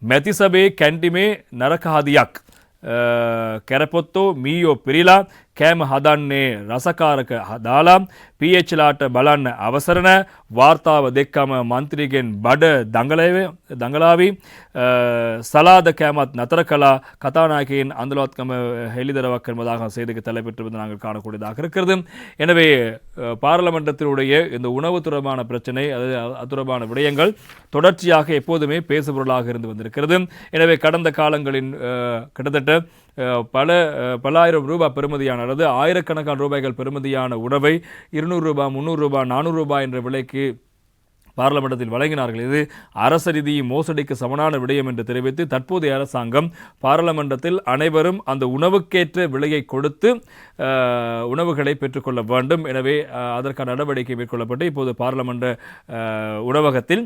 මැතිසබේ කැන්ටිමේ නරකහදියක් කැරපොත්තෝ මීයෝ පිරිලා කෑම හදන්නේ රසකාරක දාලා PH-ලාට බලන්න අවසරන වාර්තාව දෙක්කම මන්ත්‍රීගෙන් බඩ දඟලාවි சலாத கேமத் நத்தரகலா கதாநாயகியின் அந்தலோத்கம ஹெலிதரவாக் என்பதாக செய்திக்கு தலைப்பெற்றிருப்பது நாங்கள் காணக்கூடியதாக இருக்கிறது. எனவே பாராளுமன்றத்தினுடைய இந்த உணவு தொடர்பான பிரச்சனை அது தொடர்பான விடயங்கள் தொடர்ச்சியாக எப்போதுமே பேசுபொருளாக இருந்து வந்திருக்கிறது. எனவே கடந்த காலங்களின் கிட்டத்தட்ட பல்லாயிரம் ரூபாய் பெறுமதியான அல்லது ஆயிரக்கணக்கான ரூபாய்கள் பெறுமதியான உணவை 200 ரூபாய் 300 ரூபாய் 400 ரூபாய் என்ற விலைக்கு பாராளுமன்றத்தில் வழங்கினார்கள். இது அரச நிதி மோசடிக்கு சமனான விடயம் என்று தெரிவித்து தற்போதைய அரசாங்கம் பாராளுமன்றத்தில் அனைவரும் அந்த உணவுக்கேற்ற விலையை கொடுத்து உணவுகளை பெற்றுக்கொள்ள வேண்டும். எனவே அதற்கான நடவடிக்கை மேற்கொள்ளப்பட்டு இப்போது பாராளுமன்ற உணவகத்தில்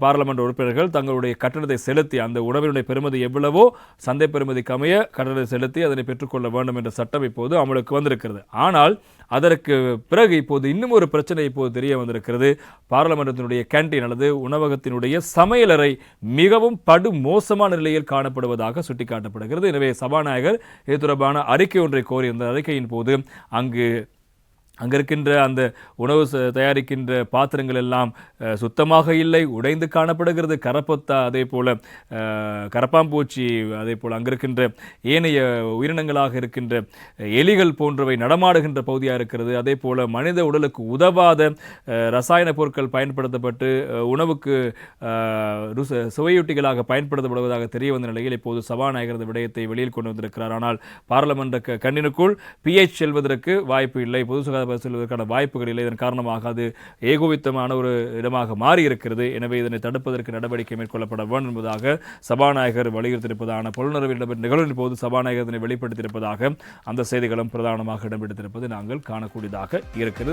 பாராளுமன்ற உறுப்பினர்கள் தங்களுடைய கட்டணத்தை செலுத்தி அந்த உணவினுடைய பெறுமதி எவ்வளவோ சந்தை பெறுமதிக்கு அமைய கட்டணத்தை செலுத்தி அதனை பெற்றுக்கொள்ள வேண்டும் என்ற சட்டம் இப்போது அமலுக்கு வந்திருக்கிறது. ஆனால் அதற்கு பிறகு இப்போது இன்னும் ஒரு பிரச்சனை இப்போது தெரிய வந்திருக்கிறது. பாராளுமன்றத்தினுடைய கேண்டீன் அல்லது உணவகத்தினுடைய சமையலறை மிகவும் படு மோசமான நிலையில் காணப்படுவதாக சுட்டிக்காட்டப்படுகிறது. எனவே சபாநாயகர் இது தொடர்பான அறிக்கை ஒன்றை கோரியிருந்த அறிக்கையின் போது அங்கே இருக்கின்ற அந்த உணவு தயாரிக்கின்ற பாத்திரங்கள் எல்லாம் சுத்தமாக இல்லை, உடைந்து காணப்படுகிறது. கரப்பொத்தா, அதே போல் கரப்பாம்பூச்சி, அதே போல் அங்கே இருக்கின்ற ஏனைய உயிரினங்களாக இருக்கின்ற எலிகள் போன்றவை நடமாடுகின்ற பகுதியாக இருக்கிறது. அதே போல் மனித உடலுக்கு உதவாத ரசாயன பொருட்கள் பயன்படுத்தப்பட்டு உணவுக்கு சுவையூட்டிகளாக பயன்படுத்தப்படுவதாக தெரிய வந்த நிலையில் இப்போது சபாநாயகர் விடயத்தை வெளியில் கொண்டு வந்திருக்கிறார். ஆனால் பாராளுமன்ற கண்ணினுக்குள் PH செல்வதற்கு வாய்ப்பு இல்லை, பொது சுகாதார செல்வதற்கான வாய்ப்புகள் இல்லை. இதன் காரணமாக அது ஏகோபித்தமான ஒரு இடமாக மாறி இருக்கிறது. எனவே இதனை தடுப்பதற்கு நடவடிக்கை மேற்கொள்ளப்பட வேண்டும் என்பதாக சபாநாயகர் வலியுறுத்தியிருப்பதான புலனறுவில் இடம்பெற்ற நிகழ்வின் போது சபாநாயகர் இதனை வெளிப்படுத்தியிருப்பதாக அந்த செய்திகளும் பிரதானமாக இடம்பெற்றிருப்பது நாங்கள் காணக்கூடியதாக இருக்கிறது.